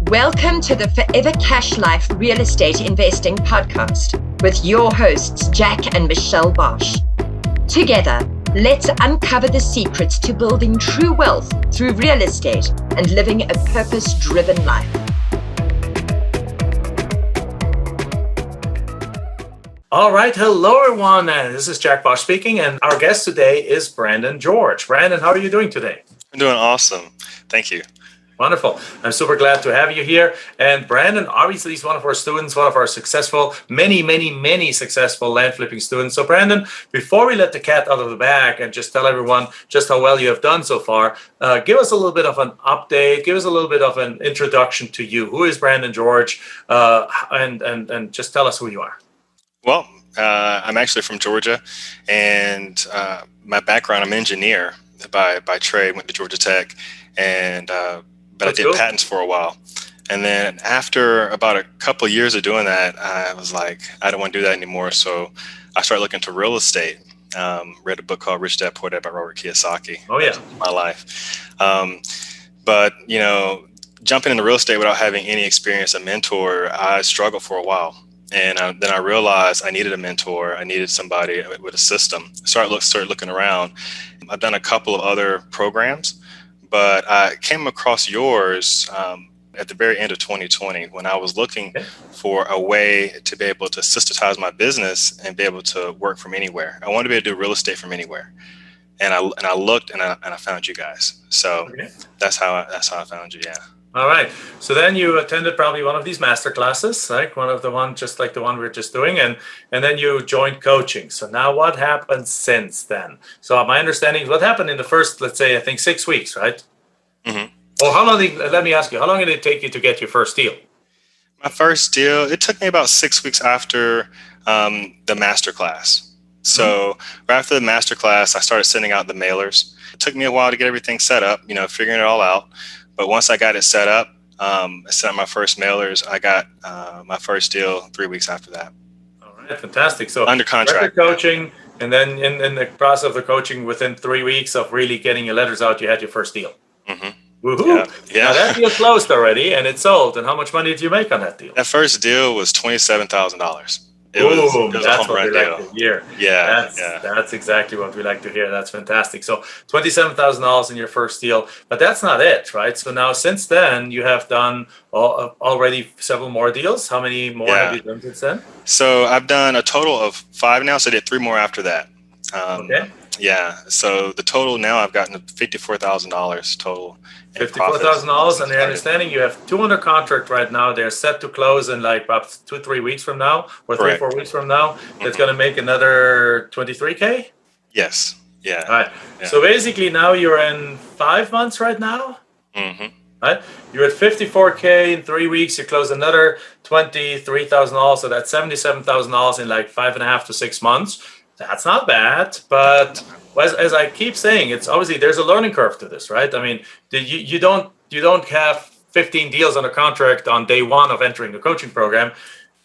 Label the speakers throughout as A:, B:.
A: Welcome to the Forever Cash Life Real Estate Investing Podcast with your hosts, Jack and Michelle Bosch. Together, let's uncover the secrets to building true wealth through real estate and living a purpose-driven life.
B: All right. Hello, everyone. This is Jack Bosch speaking, and our guest today is Brendon George. Brendon, how are you doing today?
C: I'm doing awesome. Thank you.
B: Wonderful. I'm super glad to have you here. And Brendon, obviously, is one of our students, one of our successful, many successful land flipping students. So, Brendon, before we let the cat out of the bag and just tell everyone just how well you have done so far, give us a little bit of an update. Give us a little bit of an introduction to you. Who is Brendon George? And just tell us who you are.
C: Well, I'm actually from Georgia, and my background, I'm an engineer by trade. Went to Georgia Tech, and but I did patents for a while. And then after about a couple of years of doing that, I was like, I don't want to do that anymore. So I started looking into real estate. Read a book called Rich Dad Poor Dad by Robert Kiyosaki.
B: Oh, yeah.
C: My life. But, you know, jumping into real estate without having any experience, a mentor, I struggled for a while. And then I realized I needed a mentor. I needed somebody with a system. Started looking around. I've done a couple of other programs, but I came across yours at the very end of 2020 when I was looking for a way to be able to systematize my business and be able to work from anywhere. I wanted to be able to do real estate from anywhere. And I looked and I found you guys. So that's how I found you. Yeah.
B: All right. So then you attended probably one of these master classes, like just like the one we're just doing, and then you joined coaching. So now what happened since then? So my understanding, what happened in the first, let's say, I think 6 weeks, right?
C: Mm-hmm.
B: Or let me ask you, how long did it take you to get your first deal?
C: My first deal, it took me about 6 weeks after the master class. So right after the master class, I started sending out the mailers. It took me a while to get everything set up, figuring it all out. But once I got it set up, I sent out my first mailers. I got my first deal 3 weeks after that.
B: All right, fantastic. So
C: under contract
B: coaching, and then in the process of the coaching, within 3 weeks of really getting your letters out, you had your first deal.
C: Mm-hmm.
B: Woohoo!
C: Yeah.
B: Now that deal closed already, and it sold. And how much money did you make on that deal?
C: That first deal was $27,000. It was
B: that's what we like to hear.
C: Yeah,
B: that's exactly what we like to hear. That's fantastic. So $27,000 in your first deal, but that's not it, right? So now since then, you have done already several more deals. How many more have you done since then?
C: So I've done a total of 5 now. So I did 3 more after that. Yeah. So the total now, I've gotten $54,000 total.
B: $54,000, and your understanding, you have 2 under contract right now. They're set to close in like about 2-3 weeks from now, or 3-4 weeks from now. That's going to make another $23K.
C: Yes. Yeah.
B: All right.
C: Yeah.
B: So basically, now you're in 5 months right now.
C: Mm-hmm.
B: Right. You're at $54K in 3 weeks. You close another $23,000, so that's $77,000 in like 5.5 to 6 months. That's not bad, but as I keep saying, it's obviously there's a learning curve to this, right? I mean, you don't have 15 deals under contract on day one of entering the coaching program.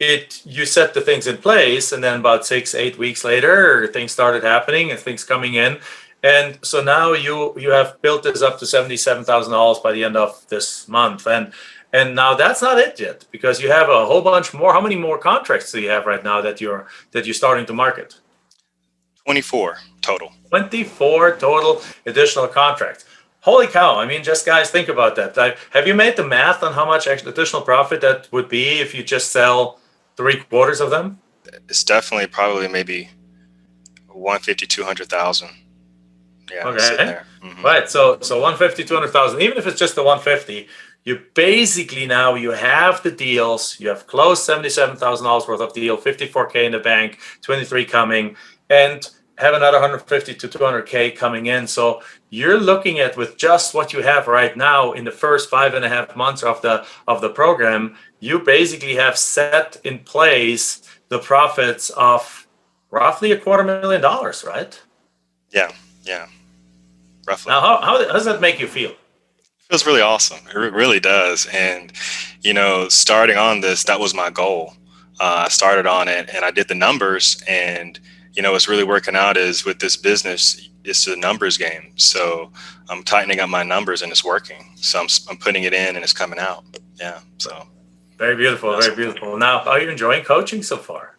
B: You set the things in place, and then about 6-8 weeks later, things started happening and things coming in, and so now you have built this up to $77,000 by the end of this month, and now that's not it yet, because you have a whole bunch more. How many more contracts do you have right now that you're starting to market?
C: 24 total.
B: 24 total additional contracts. Holy cow. I mean, just guys, think about that. Have you made the math on how much additional profit that would be if you just sell 3/4 of them?
C: It's definitely probably maybe 150, 200,000. Yeah.
B: Okay. Right. So 150, 200,000, even if it's just the 150, you basically now you have the deals, you have closed $77,000 worth of deal, 54K in the bank, 23 coming, and have another 150 to 200K coming in. So you're looking at, with just what you have right now in the first 5.5 months of the program, you basically have set in place the profits of roughly $250,000, right?
C: Yeah, roughly.
B: Now, how does that make you feel?
C: It feels really awesome. It really does. And, starting on this, that was my goal. I started on it and I did the numbers, and what's really working out is with this business, it's a numbers game. So I'm tightening up my numbers and it's working. So I'm putting it in and it's coming out. Yeah. So
B: Very beautiful.
C: awesome.
B: Very beautiful. Now, are you enjoying coaching so far?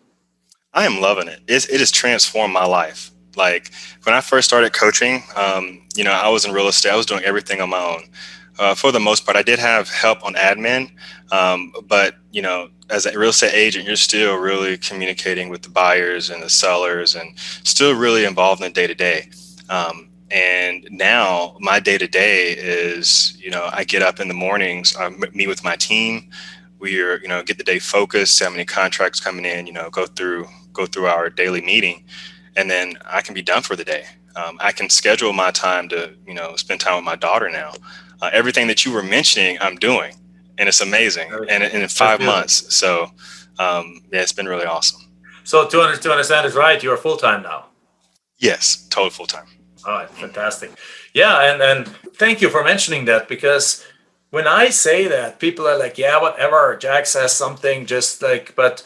C: I am loving it. It has transformed my life. Like when I first started coaching, I was in real estate. I was doing everything on my own. For the most part, I did have help on admin, but as a real estate agent, you're still really communicating with the buyers and the sellers, and still really involved in the day to day. And now my day to day is, I get up in the mornings, I meet with my team. We are, get the day focused, see how many contracts coming in, go through our daily meeting, and then I can be done for the day. I can schedule my time to, spend time with my daughter now. Everything that you were mentioning, I'm doing, and it's amazing. And in 5 months, so yeah, it's been really awesome.
B: So to understand is right, you're full time now.
C: Yes, total full time.
B: All right, fantastic. Yeah, and thank you for mentioning that, because when I say that, people are like, yeah, whatever, Jack says something, just like, but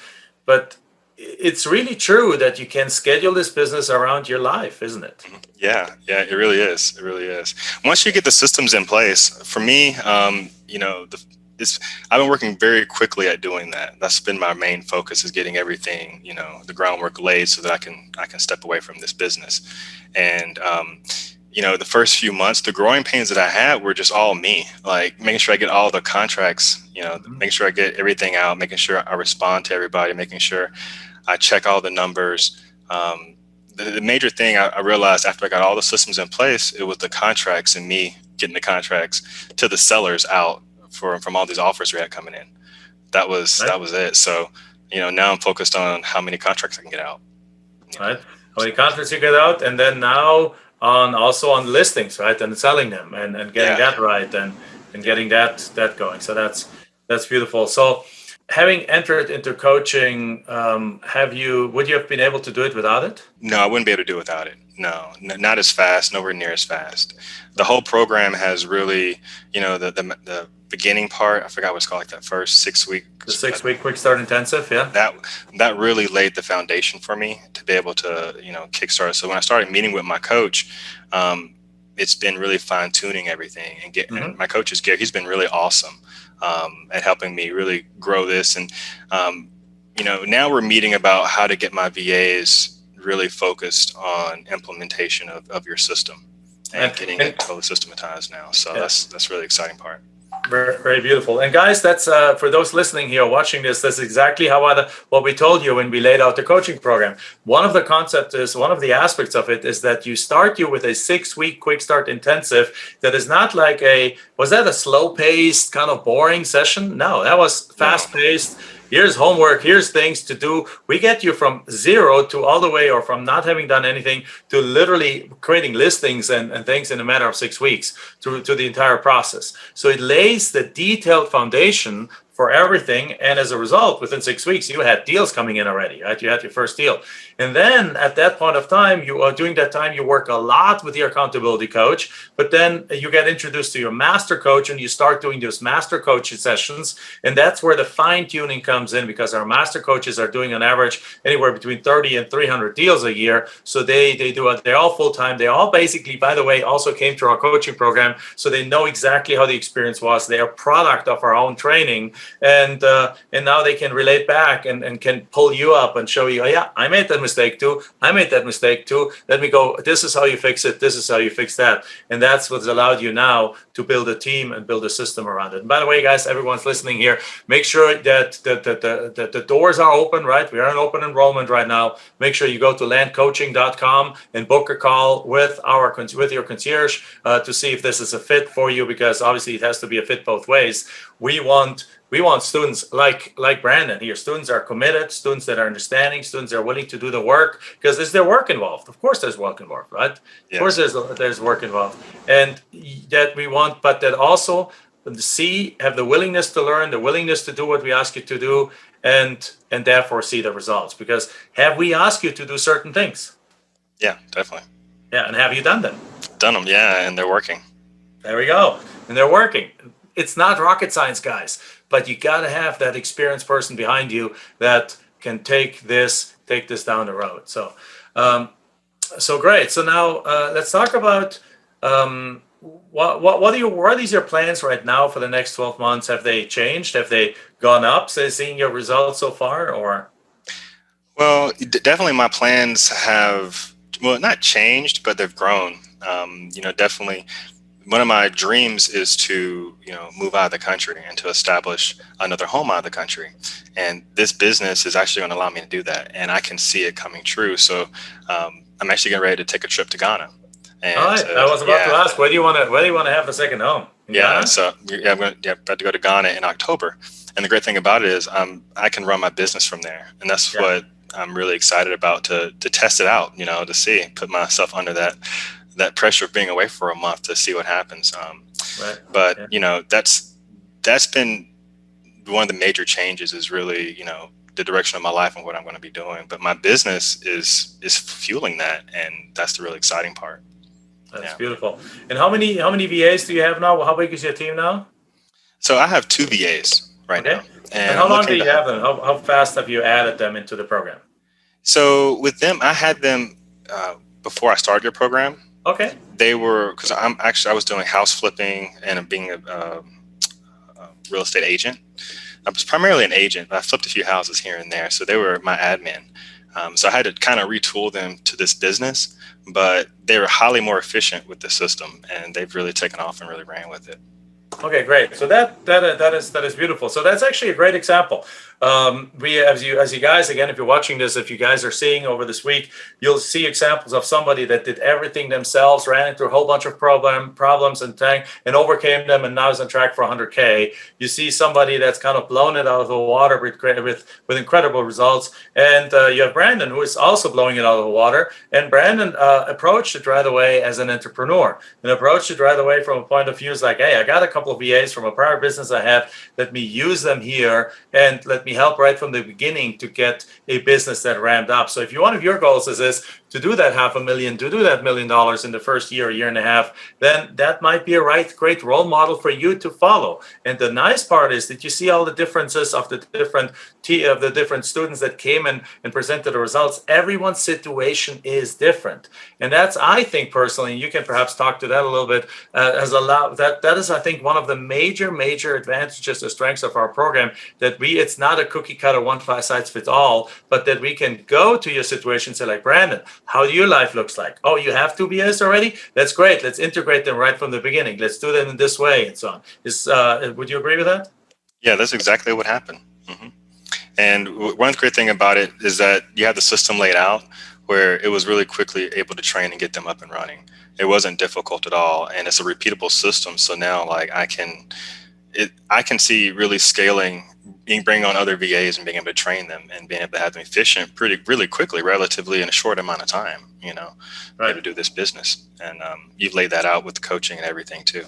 B: it's really true that you can schedule this business around your life, isn't it?
C: Yeah, it really is. It really is. Once you get the systems in place, for me, I've been working very quickly at doing that. That's been my main focus, is getting everything, the groundwork laid so that I can step away from this business. And the first few months, the growing pains that I had were just all me, like making sure I get all the contracts, making sure I get everything out, making sure I respond to everybody, making sure I check all the numbers. The major thing I realized after I got all the systems in place, it was the contracts and me getting the contracts to the sellers out from all these offers we had coming in. That was it. So, now I'm focused on how many contracts I can get out.
B: Right. How many contracts you get out, and then now also on listings, right, and selling them and getting that right and getting that going. So that's beautiful. So, having entered into coaching, would you have been able to do it without it?
C: No, I wouldn't be able to do it without it. No, not as fast, nowhere near as fast. The whole program has really, the beginning part, I forgot what it's called, like that first 6 week.
B: The 6 week quick start intensive, yeah.
C: That really laid the foundation for me to be able to, kickstart. So when I started meeting with my coach, it's been really fine tuning everything and my coach is Gary. He's been really awesome at helping me really grow this. And, now we're meeting about how to get my VAs really focused on implementation of your system and getting it totally systematized now. So that's really exciting part.
B: Very, very beautiful. And guys, that's for those listening here, watching this, that's exactly what we told you when we laid out the coaching program. One of the aspects of it is that you start with a 6-week quick start intensive that is not like was that a slow paced kind of boring session? No, that was fast paced. Here's homework, here's things to do. We get you from zero to all the way, or from not having done anything to literally creating listings and things in a matter of 6 weeks to the entire process. So it lays the detailed foundation for everything. And as a result, within 6 weeks, you had deals coming in already, right? You had your first deal. And then at that point of time, during that time, you work a lot with your accountability coach, but then you get introduced to your master coach and you start doing those master coach sessions. And that's where the fine tuning comes in, because our master coaches are doing on average anywhere between 30 and 300 deals a year. So they're all full time. They all basically, by the way, also came through our coaching program. So they know exactly how the experience was. They are a product of our own training. And now they can relate back and can pull you up and show you, oh, yeah, I made that mistake too. I made that mistake too. Let me go. This is how you fix it. This is how you fix that. And that's what's allowed you now to build a team and build a system around it. And by the way, guys, everyone's listening here, make sure that the doors are open, right? We are in open enrollment right now. Make sure you go to landcoaching.com and book a call with your concierge to see if this is a fit for you, because obviously it has to be a fit both ways. We want students like Brendon here. Students are committed, students that are understanding, students that are willing to do the work, because there's work involved. Of course there's work involved, right? Yes. Of course there's work involved. And that we want, but that also have the willingness to learn, the willingness to do what we ask you to do, and therefore see the results. Because have we asked you to do certain things?
C: Yeah, definitely.
B: Yeah, and have you done them?
C: Done them, yeah, and they're working.
B: There we go. And they're working. It's not rocket science, guys, but you got to have that experienced person behind you that can take this down the road. So, so great. So now let's talk about what are your plans right now for the next 12 months? Have they changed? Have they gone up? So seeing your results so far, or?
C: Well, definitely my plans have, well, not changed, but they've grown. Definitely one of my dreams is to, move out of the country and to establish another home out of the country. And this business is actually going to allow me to do that. And I can see it coming true. So I'm actually getting ready to take a trip to Ghana.
B: All
C: And
B: right. I was about to ask, where do you want to have the second home? In
C: yeah,
B: Ghana?
C: so yeah, about to go to Ghana in October. And the great thing about it is I can run my business from there. And that's what I'm really excited about, to test it out, to see, put myself under that pressure of being away for a month to see what happens.
B: Right.
C: But that's been one of the major changes, is really, the direction of my life and what I'm going to be doing. But my business is fueling that, and that's the really exciting part.
B: That's beautiful. And how many VAs do you have now? How big is your team now?
C: So I have 2 VAs right now.
B: And how long do you have them? How fast have you added them into the program?
C: So with them, I had them before I started your program.
B: Okay.
C: They were, because I was doing house flipping and being a real estate agent. I was primarily an agent, but I flipped a few houses here and there. So they were my admin. So I had to kind of retool them to this business, but they were highly more efficient with the system, and they've really taken off and really ran with it.
B: Okay, great. So that is beautiful. So that's actually a great example. As you guys, again, if you're watching this, if you guys are seeing over this week, you'll see examples of somebody that did everything themselves, ran into a whole bunch of problems and overcame them, and now is on track for 100K. You see somebody that's kind of blown it out of the water with incredible results, and you have Brendon, who is also blowing it out of the water. And Brendon approached it right away as an entrepreneur, and approached it right away from a point of view is like, hey, I got a couple of VAs from a prior business I had. Let me use them here, and let me help right from the beginning to get a business that ramped up. So if one of your goals is to do that $500,000, to do that $1 million in the first year and a half, then that might be a great role model for you to follow. And the nice part is that you see all the differences of the different students that came and presented the results. Everyone's situation is different, and that's, I think personally, and you can perhaps talk to that a little bit, has allowed that is, I think, one of the major advantages, the strengths of our program, that it's not a cookie cutter, one size fits all, but that we can go to your situation and say, like, Brendon, how do your life looks like? Oh, you have 2 BAs already? That's great. Let's integrate them right from the beginning. Let's do them in this way, and so on. Would you agree with that?
C: Yeah, that's exactly what happened. Mm-hmm. And one great thing about it is that you have the system laid out where it was really quickly able to train and get them up and running. It wasn't difficult at all, and it's a repeatable system. So now, like, I can see really scaling, bringing on other VAs and being able to train them and being able to have them efficient really quickly, relatively in a short amount of time. Right. To do this business, and you've laid that out with the coaching and everything too.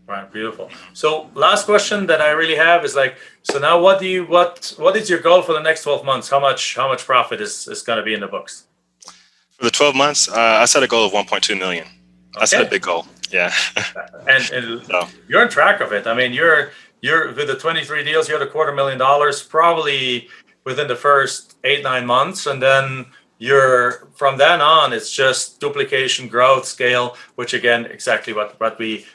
B: Right, beautiful. So last question that I really have is like, so now what is your goal for the next 12 months? How much profit is going to be in the books?
C: For the 12 months, I set a goal of 1.2 million. I set a big goal. Yeah.
B: and so you're on track of it. I mean, you're with the 23 deals, you're at $250,000 probably within the first 8-9 months, and then from then on, it's just duplication, growth, scale, which again, exactly what we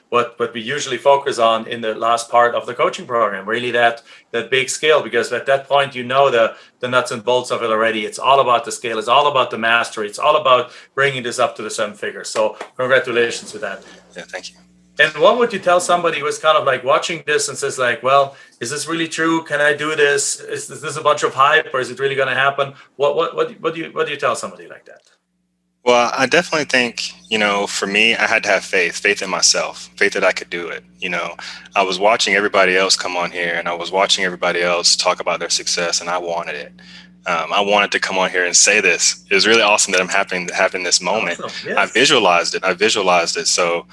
B: usually focus on in the last part of the coaching program. Really that big scale, because at that point, the nuts and bolts of it already. It's all about the scale. It's all about the mastery. It's all about bringing this up to the 7 figures. So congratulations to that.
C: Yeah, thank you.
B: And what would you tell somebody who is kind of like watching this and says like, well, is this really true? Can I do this? Is this a bunch of hype, or is it really going to happen? What do you tell somebody like that?
C: Well, I definitely think, for me, I had to have faith in myself, faith that I could do it. I was watching everybody else come on here, and I was watching everybody else talk about their success, and I wanted it. I wanted to come on here and say this. It was really awesome that I'm having this moment. Awesome. Yes. I visualized it. So,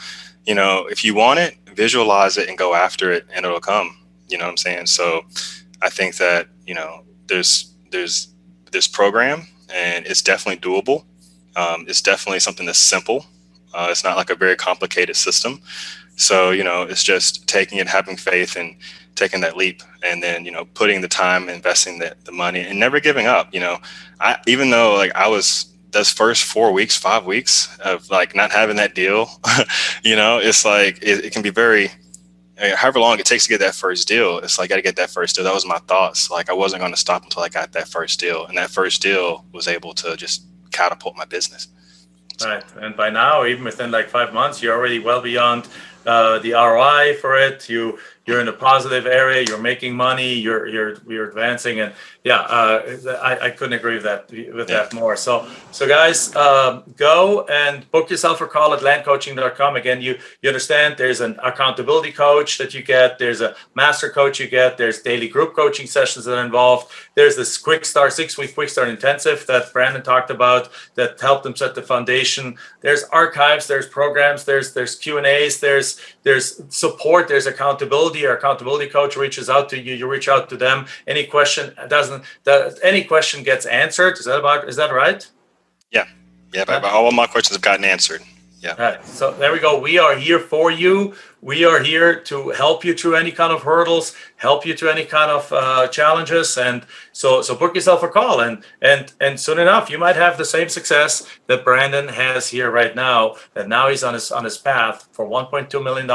C: if you want it, visualize it and go after it, and it'll come. You know what I'm saying? So I think that, there's this program, and it's definitely doable. It's definitely something that's simple. It's not like a very complicated system. So, it's just taking it, having faith, and taking that leap, and then, putting the time, investing the money, and never giving up. Even though like those first 4 weeks, 5 weeks of like not having that deal, it's like it can be very, however long it takes to get that first deal. It's like, I got to get that first deal. That was my thoughts. Like, I wasn't going to stop until I got that first deal. And that first deal was able to just catapult my business.
B: Right. And by now, even within like 5 months, you're already well beyond the ROI for it. You're in a positive area. You're making money. You're advancing, and I couldn't agree with that more. So guys, go and book yourself a call at landcoaching.com. Again, you understand there's an accountability coach that you get. There's a master coach you get. There's daily group coaching sessions that are involved. There's this 6-week quick start intensive that Brendon talked about that helped them set the foundation. There's archives. There's programs. There's Q&As. There's support. There's accountability. Our accountability coach reaches out to you. You reach out to them. Any question gets answered. Is that right?
C: Yeah. But all of my questions have gotten answered. Yeah.
B: All right. So there we go. We are here for you. We are here to help you through any kind of hurdles, help you through any kind of challenges. And so book yourself a call, and soon enough, you might have the same success that Brendon has here right now, that now he's on his path for $1.2 million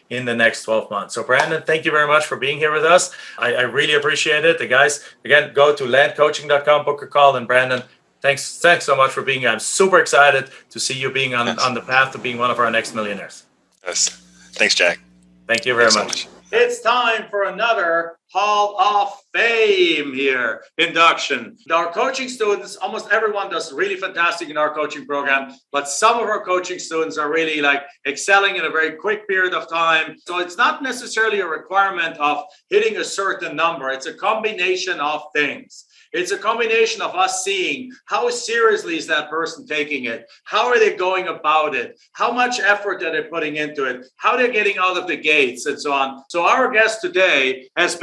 B: in the next 12 months. So Brendon, thank you very much for being here with us. I really appreciate it. The guys, again, go to landcoaching.com, book a call, and Brendon, Thanks so much for being here. I'm super excited to see you being on the path to being one of our next millionaires.
C: Yes. Thanks, Jack.
B: Thank you very much. It's time for another Hall of Fame here, induction. Our coaching students, almost everyone does really fantastic in our coaching program, but some of our coaching students are really like excelling in a very quick period of time. So it's not necessarily a requirement of hitting a certain number. It's a combination of things. It's a combination of us seeing how seriously is that person taking it? How are they going about it? How much effort are they putting into it? How they're getting out of the gates and so on. So our guest today is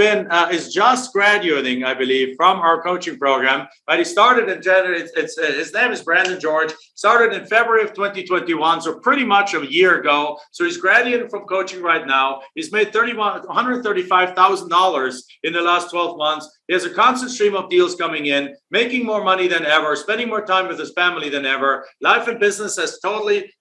B: just graduating, I believe, from our coaching program. But he started in January. His name is Brendon George. Started in February of 2021, so pretty much a year ago. So he's graduating from coaching right now. He's made $135,000 in the last 12 months. He has a constant stream of deals coming in, making more money than ever, spending more time with his family than ever. Life and business has totally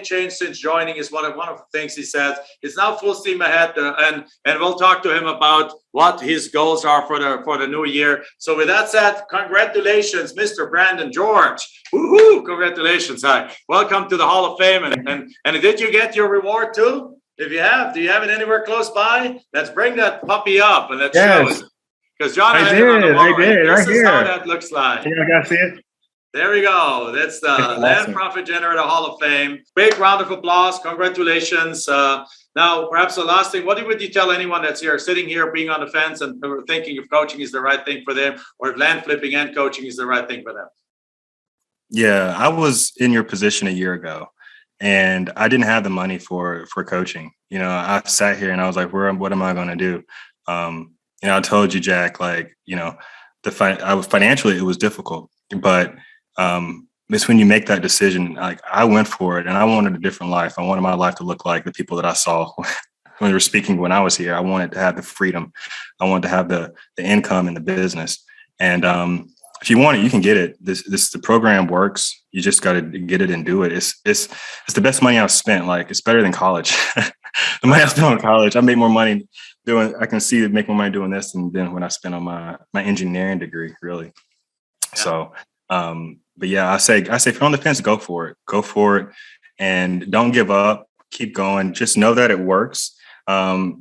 B: changed since joining, is one of the things he says. It's now full steam ahead, and we'll talk to him about what his goals are for the new year. So with that said, congratulations, Mr. Brendon George. Woohoo! Congratulations. Hi. Welcome to the Hall of Fame. And did you get your reward too? If you have, do you have it anywhere close by? Let's bring that puppy up and let's show it. Because John, I did. This is how that looks like.
D: You guys see it?
B: There we go. That's the Land Profit Generator Hall of Fame. Big round of applause. Congratulations. Now, perhaps the last thing, what would you tell anyone that's here, sitting here, being on the fence and thinking if coaching is the right thing for them, or if land flipping and coaching is the right thing for them?
C: Yeah, I was in your position a year ago, and I didn't have the money for coaching. I sat here and I was like, what am I going to do? I told you, Jack, financially it was difficult, but it's when you make that decision. Like, I went for it, and I wanted a different life. I wanted my life to look like the people that I saw when they were speaking when I was here. I wanted to have the freedom. I wanted to have the income in the business. And if you want it, you can get it. The program works. You just got to get it and do it. It's the best money I've spent. Like, it's better than college. The money I spent on college, I made more money I can see it make more money doing this than when I spent on my engineering degree, really. Yeah. So, but yeah, I say if you're on the fence, go for it, and don't give up. Keep going. Just know that it works. I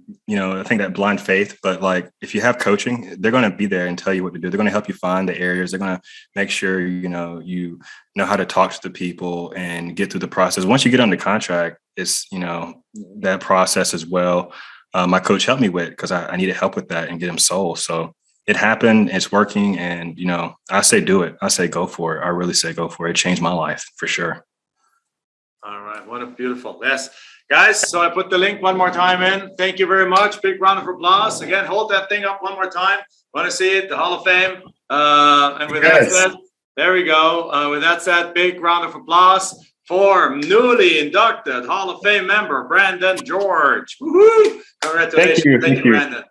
C: think that blind faith, but like, if you have coaching, they're going to be there and tell you what to do. They're going to help you find the areas. They're going to make sure, you know how to talk to the people and get through the process. Once you get under contract, it's, that process as well. My coach helped me with, because I needed help with that and get him sold. So it happened. It's working. And, I say, do it. I say, go for it. I really say, go for it. It changed my life for sure.
B: All right. What a beautiful. Yes. Guys, so I put the link one more time in. Thank you very much. Big round of applause. Again, hold that thing up one more time. Want to see it? The Hall of Fame. And with that said, there we go. With that said, big round of applause for newly inducted Hall of Fame member, Brendon George. Woohoo! Congratulations.
D: Thank you,
B: Brendon.